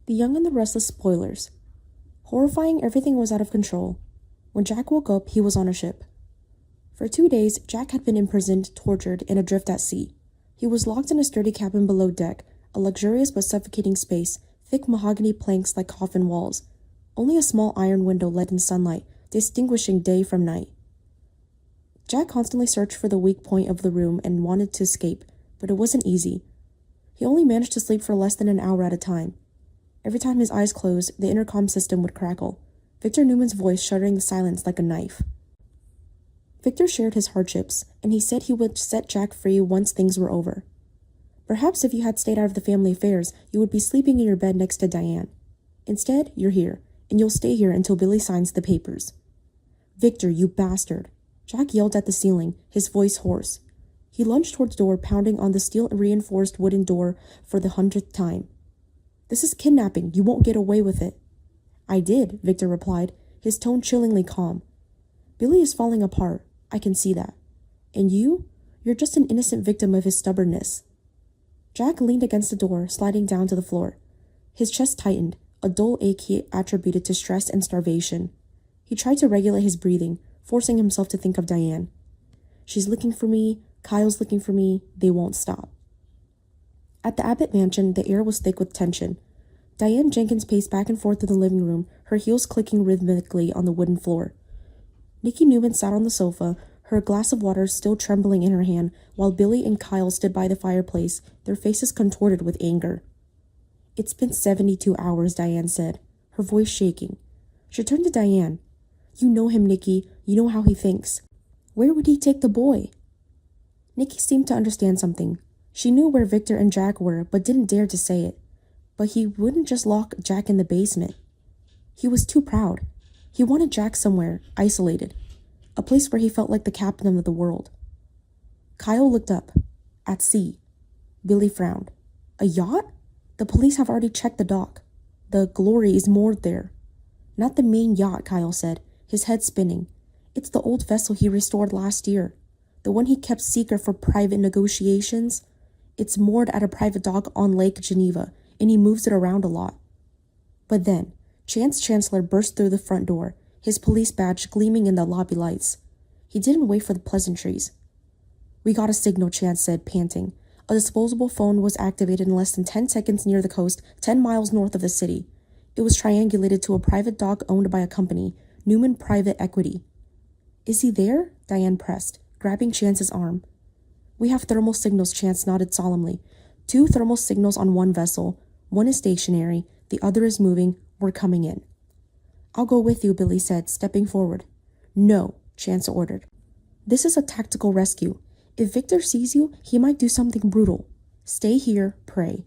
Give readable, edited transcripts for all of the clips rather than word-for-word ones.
The Young and the Restless spoilers. Horrifying, everything was out of control. When Jack woke up, he was on a ship. For 2 days, Jack had been imprisoned, tortured, and adrift at sea. He was locked in a sturdy cabin below deck, a luxurious but suffocating space, thick mahogany planks like coffin walls. Only a small iron window let in sunlight, distinguishing day from night. Jack constantly searched for the weak point of the room and wanted to escape, but it wasn't easy. He only managed to sleep for less than an hour at a time. Every time his eyes closed, the intercom system would crackle, Victor Newman's voice shuddering the silence like a knife. Victor shared his hardships, and he said he would set Jack free once things were over. Perhaps if you had stayed out of the family affairs, you would be sleeping in your bed next to Diane. Instead, you're here, and you'll stay here until Billy signs the papers. Victor, you bastard! Jack yelled at the ceiling, his voice hoarse. He lunged towards the door, pounding on the steel-reinforced wooden door for the 100th time. This is kidnapping. You won't get away with it. I did, Victor replied, his tone chillingly calm. Billy is falling apart. I can see that. And you're just an innocent victim of his stubbornness. Jack leaned against the door, sliding down to the floor. His chest tightened, a dull ache he attributed to stress and starvation. He tried to regulate his breathing, forcing himself to think of Diane. She's looking for me. Kyle's looking for me. They won't stop. At the Abbott mansion, the air was thick with tension. Diane Jenkins paced back and forth through the living room, her heels clicking rhythmically on the wooden floor. Nikki Newman sat on the sofa, her glass of water still trembling in her hand, while Billy and Kyle stood by the fireplace, their faces contorted with anger. It's been 72 hours, Diane said, her voice shaking. She turned to Diane. You know him, Nikki. You know how he thinks. Where would he take the boy? Nikki seemed to understand something. She knew where Victor and Jack were, but didn't dare to say it. But he wouldn't just lock Jack in the basement. He was too proud. He wanted Jack somewhere, isolated. A place where he felt like the captain of the world. Kyle looked up. At sea. Billy frowned. A yacht? The police have already checked the dock. The Glory is moored there. Not the main yacht, Kyle said, his head spinning. It's the old vessel he restored last year. The one he kept secret for private negotiations. It's moored at a private dock on Lake Geneva, and he moves it around a lot. But then, Chance Chancellor burst through the front door, his police badge gleaming in the lobby lights. He didn't wait for the pleasantries. We got a signal, Chance said, panting. A disposable phone was activated in less than 10 seconds near the coast, 10 miles north of the city. It was triangulated to a private dock owned by a company, Newman Private Equity. Is he there? Diane pressed, grabbing Chance's arm. We have thermal signals, Chance nodded solemnly. 2 thermal signals on one vessel. One is stationary, the other is moving. We're coming in. I'll go with you, Billy said, stepping forward. No, Chance ordered. This is a tactical rescue. If Victor sees you, he might do something brutal. Stay here, pray.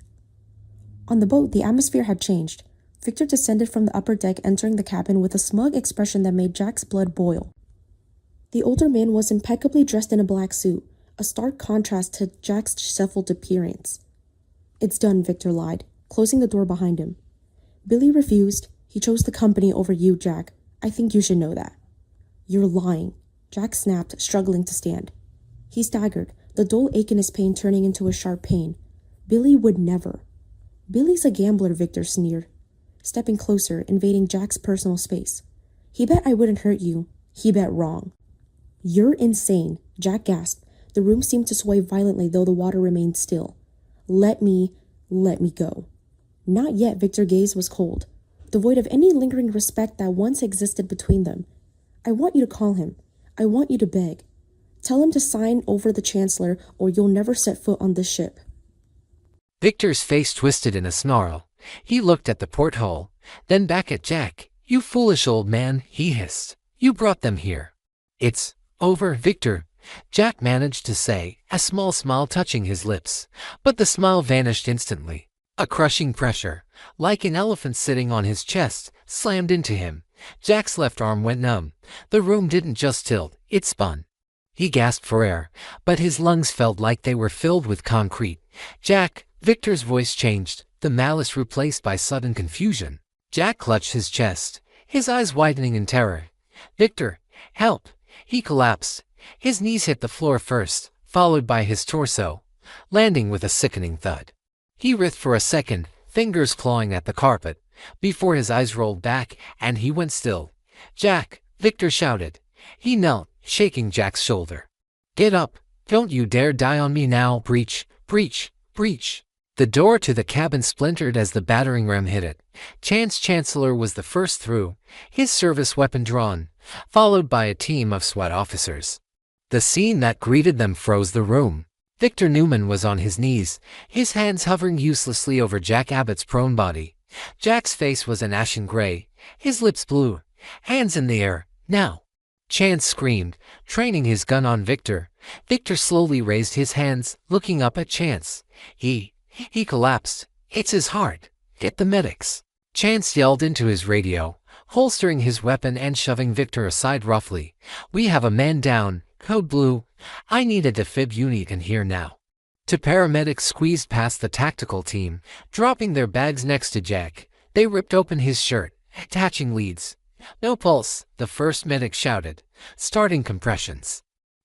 On the boat, the atmosphere had changed. Victor descended from the upper deck, entering the cabin with a smug expression that made Jack's blood boil. The older man was impeccably dressed in a black suit, a stark contrast to Jack's disheveled appearance. It's done, Victor lied, closing the door behind him. Billy refused. He chose the company over you, Jack. I think you should know that. You're lying, Jack snapped, struggling to stand. He staggered, the dull ache in his pain turning into a sharp pain. Billy would never. Billy's a gambler, Victor sneered, stepping closer, invading Jack's personal space. He bet I wouldn't hurt you. He bet wrong. You're insane, Jack gasped. The room seemed to sway violently, though the water remained still. Let me go. Not yet, Victor's gaze was cold, devoid of any lingering respect that once existed between them. I want you to call him. I want you to beg. Tell him to sign over the Chancellor, or you'll never set foot on this ship. Victor's face twisted in a snarl. He looked at the porthole, then back at Jack. You foolish old man, he hissed. You brought them here. It's over, Victor, Jack managed to say, a small smile touching his lips. But the smile vanished instantly. A crushing pressure, like an elephant sitting on his chest, slammed into him. Jack's left arm went numb. The room didn't just tilt, it spun. He gasped for air, but his lungs felt like they were filled with concrete. Jack, Victor's voice changed, the malice replaced by sudden confusion. Jack clutched his chest, his eyes widening in terror. Victor, help! He collapsed. His knees hit the floor first, followed by his torso, landing with a sickening thud. He writhed for a second, fingers clawing at the carpet, before his eyes rolled back and he went still. "Jack!" Victor shouted. He knelt, shaking Jack's shoulder. "Get up! Don't you dare die on me now! Breach! Breach! Breach!" The door to the cabin splintered as the battering ram hit it. Chance Chancellor was the first through, his service weapon drawn, followed by a team of SWAT officers. The scene that greeted them froze the room. Victor Newman was on his knees, his hands hovering uselessly over Jack Abbott's prone body. Jack's face was an ashen gray, his lips blue, hands in the air. "Now!" Chance screamed, training his gun on Victor. Victor slowly raised his hands, looking up at Chance. He collapsed. "It's his heart. Get the medics." Chance yelled into his radio, holstering his weapon and shoving Victor aside roughly. "We have a man down. Code Blue. I need a defib unit in here now." Two paramedics squeezed past the tactical team, dropping their bags next to Jack. They ripped open his shirt, attaching leads. "No pulse," the first medic shouted, starting compressions.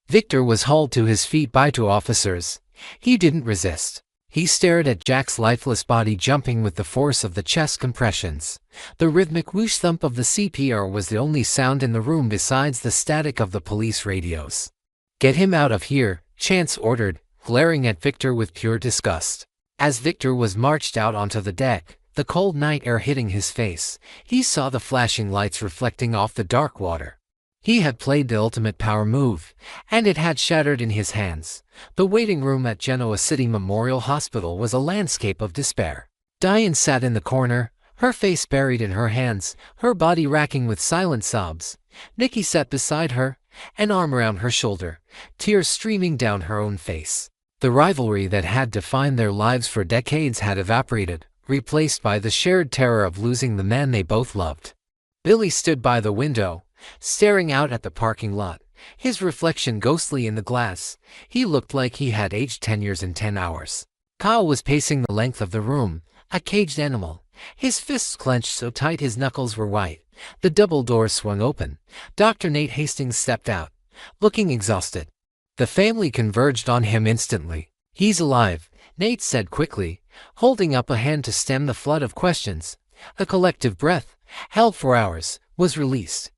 Victor was hauled to his feet by two officers. He didn't resist. He stared at Jack's lifeless body jumping with the force of the chest compressions. The rhythmic whoosh thump of the CPR was the only sound in the room besides the static of the police radios. "Get him out of here," Chance ordered, glaring at Victor with pure disgust. As Victor was marched out onto the deck, the cold night air hitting his face, he saw the flashing lights reflecting off the dark water. He had played the ultimate power move, and it had shattered in his hands. The waiting room at Genoa City Memorial Hospital was a landscape of despair. Diane sat in the corner, her face buried in her hands, her body racking with silent sobs. Nikki sat beside her, an arm around her shoulder, tears streaming down her own face. The rivalry that had defined their lives for decades had evaporated, replaced by the shared terror of losing the man they both loved. Billy stood by the window, staring out at the parking lot, his reflection ghostly in the glass. He looked like he had aged 10 years in 10 hours. Kyle was pacing the length of the room, a caged animal, his fists clenched so tight his knuckles were white. The double door swung open. Dr. Nate Hastings stepped out, looking exhausted. The family converged on him instantly. "He's alive," Nate said quickly, holding up a hand to stem the flood of questions. A collective breath, held for hours, was released.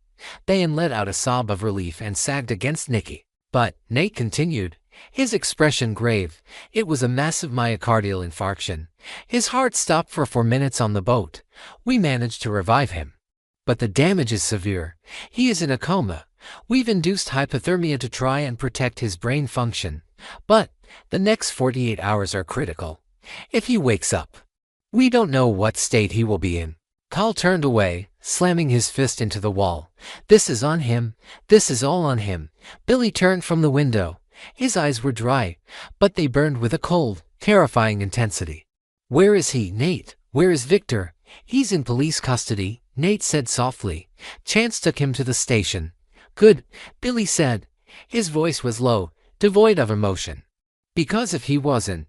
Diane let out a sob of relief and sagged against Nikki. "But," Nate continued, his expression grave, "it was a massive myocardial infarction. His heart stopped for 4 minutes on the boat. We managed to revive him. But the damage is severe. He is in a coma. We've induced hypothermia to try and protect his brain function. But the next 48 hours are critical. If he wakes up, we don't know what state he will be in." Carl turned away, slamming his fist into the wall. "This is on him. This is all on him." Billy turned from the window. His eyes were dry, but they burned with a cold, terrifying intensity. "Where is he, Nate? Where is Victor?" "He's in police custody," Nate said softly. "Chance took him to the station." "Good," Billy said. His voice was low, devoid of emotion. "Because if he wasn't,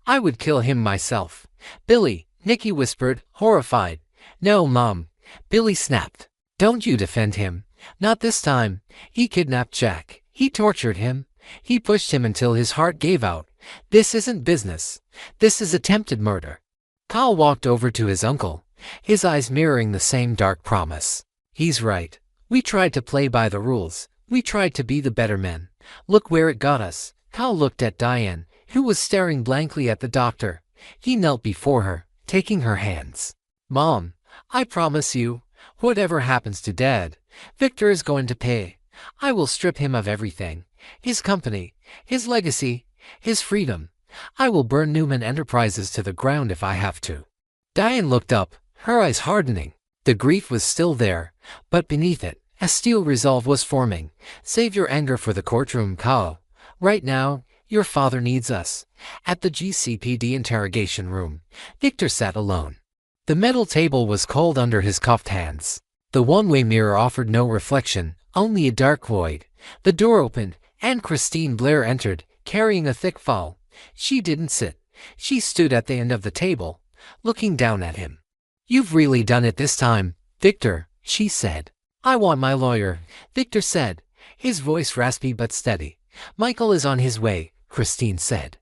I would kill him myself." "Billy," Nikki whispered, horrified. "No, Mom," Billy snapped. "Don't you defend him. Not this time. He kidnapped Jack. He tortured him. He pushed him until his heart gave out. This isn't business. This is attempted murder." Kyle walked over to his uncle, his eyes mirroring the same dark promise. "He's right. We tried to play by the rules. We tried to be the better men. Look where it got us." Kyle looked at Diane, who was staring blankly at the doctor. He knelt before her, taking her hands. "Mom, I promise you, whatever happens to Dad, Victor is going to pay. I will strip him of everything. His company, his legacy, his freedom. I will burn Newman Enterprises to the ground if I have to." Diane looked up, her eyes hardening. The grief was still there, but beneath it, a steel resolve was forming. "Save your anger for the courtroom, Kyle. Right now, your father needs us." At the GCPD interrogation room, Victor sat alone. The metal table was cold under his cuffed hands. The one-way mirror offered no reflection, only a dark void. The door opened, and Christine Blair entered, carrying a thick file. She didn't sit. She stood at the end of the table, looking down at him. "You've really done it this time, Victor," she said. "I want my lawyer," Victor said, his voice raspy but steady. "Michael is on his way," Christine said.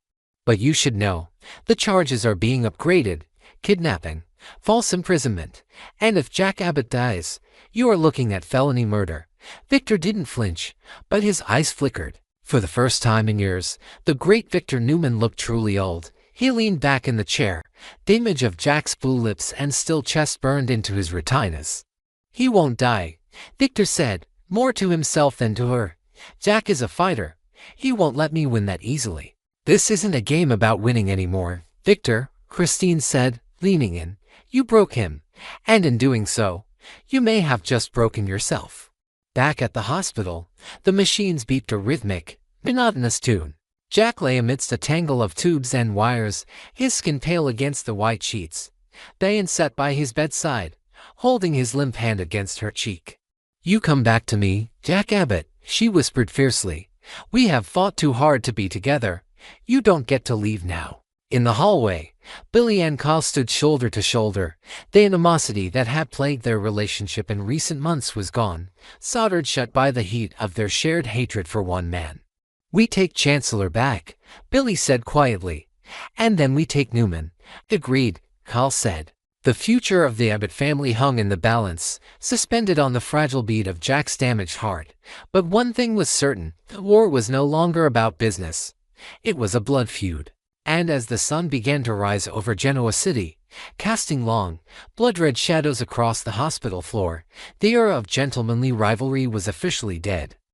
"But you should know. The charges are being upgraded. kidnapping, false imprisonment, and if Jack Abbott dies, you are looking at felony murder. Victor didn't flinch, but his eyes flickered. For the first time in years, the great Victor Newman looked truly old. He leaned back in the chair, the image of Jack's blue lips and still chest burned into his retinas. He won't die, Victor said, more to himself than to her. Jack is a fighter. He won't let me win that easily. This isn't a game about winning anymore, Victor, Christine said, leaning in. You broke him, and in doing so, you may have just broken yourself. Back at the hospital, the machines beeped a rhythmic, monotonous tune. Jack lay amidst a tangle of tubes and wires, his skin pale against the white sheets. Diane sat by his bedside, holding his limp hand against her cheek. You come back to me, Jack Abbott, she whispered fiercely. We have fought too hard to be together. You don't get to leave now. In the hallway, Billy and Kyle stood shoulder to shoulder. The animosity that had plagued their relationship in recent months was gone, soldered shut by the heat of their shared hatred for one man. We take Chancellor back, Billy said quietly. And then we take Newman. Agreed, Kyle said. The future of the Abbott family hung in the balance, suspended on the fragile beat of Jack's damaged heart. But one thing was certain, the war was no longer about business. It was a blood feud. And as the sun began to rise over Genoa City, casting long, blood-red shadows across the hospital floor, the era of gentlemanly rivalry was officially dead.